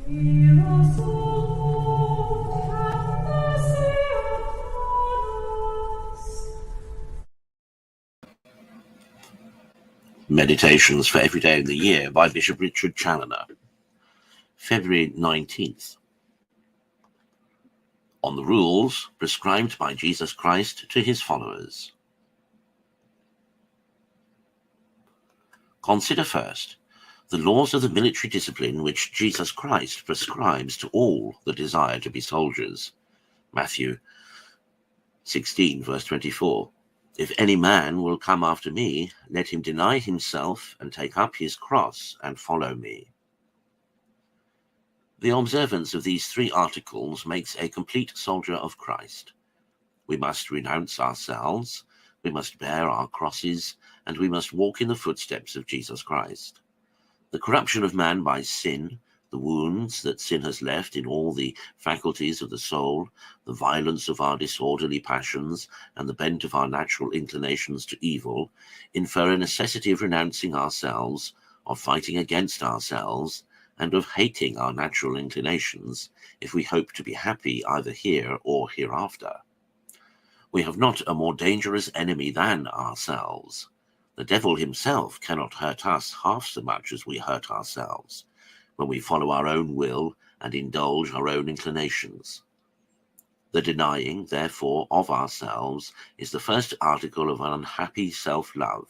Hear us, O Lord, have mercy upon us. Meditations for Every Day of the Year by Bishop Richard Challoner. February 19th. On the rules prescribed by Jesus Christ to his followers. Consider first the laws of the military discipline which Jesus Christ prescribes to all that desire to be soldiers. Matthew 16, verse 24. If any man will come after me, let him deny himself and take up his cross and follow me. The observance of these three articles makes a complete soldier of Christ. We must renounce ourselves, we must bear our crosses, and we must walk in the footsteps of Jesus Christ. The corruption of man by sin, the wounds that sin has left in all the faculties of the soul, the violence of our disorderly passions, and the bent of our natural inclinations to evil, infer a necessity of renouncing ourselves, of fighting against ourselves, and of hating our natural inclinations, if we hope to be happy either here or hereafter. We have not a more dangerous enemy than ourselves. The devil himself cannot hurt us half so much as we hurt ourselves, when we follow our own will and indulge our own inclinations. The denying, therefore, of ourselves is the first article of unhappy self-love,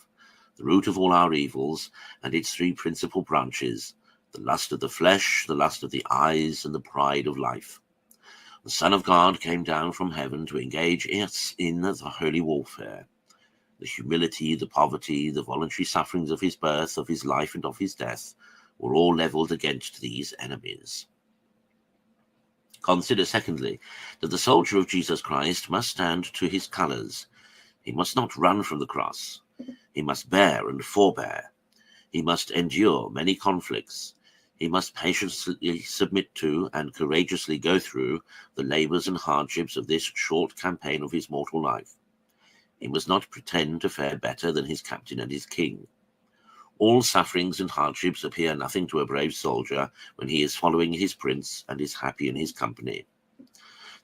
the root of all our evils, and its three principal branches: the lust of the flesh, the lust of the eyes, and the pride of life. The Son of God came down from heaven to engage us in the holy warfare. The humility, the poverty, the voluntary sufferings of his birth, of his life, and of his death were all levelled against these enemies. Consider, secondly, that the soldier of Jesus Christ must stand to his colours. He must not run from the cross. He must bear and forbear. He must endure many conflicts. He must patiently submit to and courageously go through the labours and hardships of this short campaign of his mortal life. He must not pretend to fare better than his captain and his king. All sufferings and hardships appear nothing to a brave soldier when he is following his prince and is happy in his company.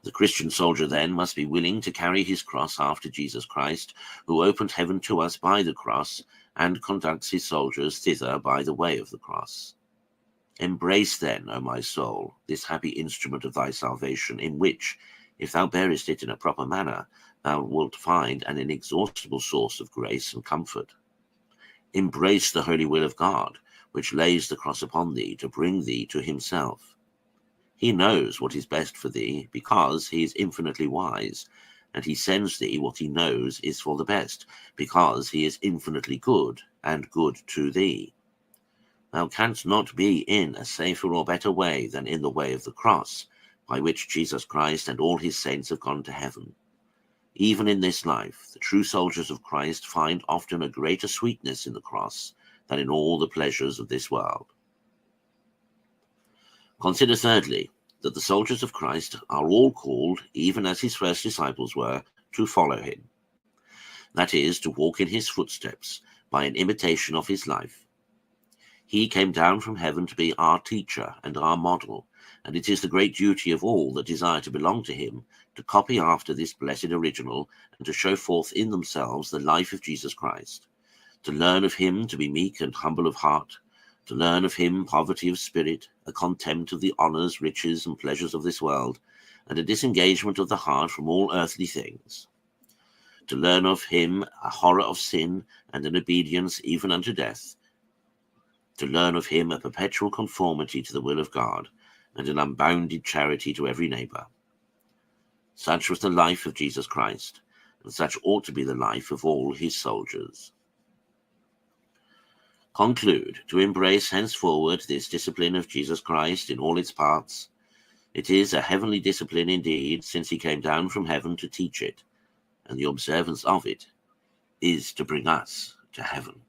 The Christian soldier then must be willing to carry his cross after Jesus Christ, who opened heaven to us by the cross and conducts his soldiers thither by the way of the cross. Embrace then, O my soul, this happy instrument of thy salvation, in which, if thou bearest it in a proper manner, thou wilt find an inexhaustible source of grace and comfort. Embrace the holy will of God, which lays the cross upon thee to bring thee to himself. He knows what is best for thee, because he is infinitely wise, and he sends thee what he knows is for the best, because he is infinitely good, and good to thee. Thou canst not be in a safer or better way than in the way of the cross, by which Jesus Christ and all his saints have gone to heaven. Even in this life, the true soldiers of Christ find often a greater sweetness in the cross than in all the pleasures of this world. Consider thirdly, that the soldiers of Christ are all called, even as his first disciples were, to follow him. That is, to walk in his footsteps by an imitation of his life. He came down from heaven to be our teacher and our model, and it is the great duty of all that desire to belong to him to copy after this blessed original and to show forth in themselves the life of Jesus Christ, to learn of him to be meek and humble of heart, to learn of him poverty of spirit, a contempt of the honours, riches, and pleasures of this world, and a disengagement of the heart from all earthly things, to learn of him a horror of sin and an obedience even unto death, to learn of him a perpetual conformity to the will of God, and an unbounded charity to every neighbour. Such was the life of Jesus Christ, and such ought to be the life of all his soldiers. Conclude to embrace henceforward this discipline of Jesus Christ in all its parts. It is a heavenly discipline indeed, since he came down from heaven to teach it, and the observance of it is to bring us to heaven.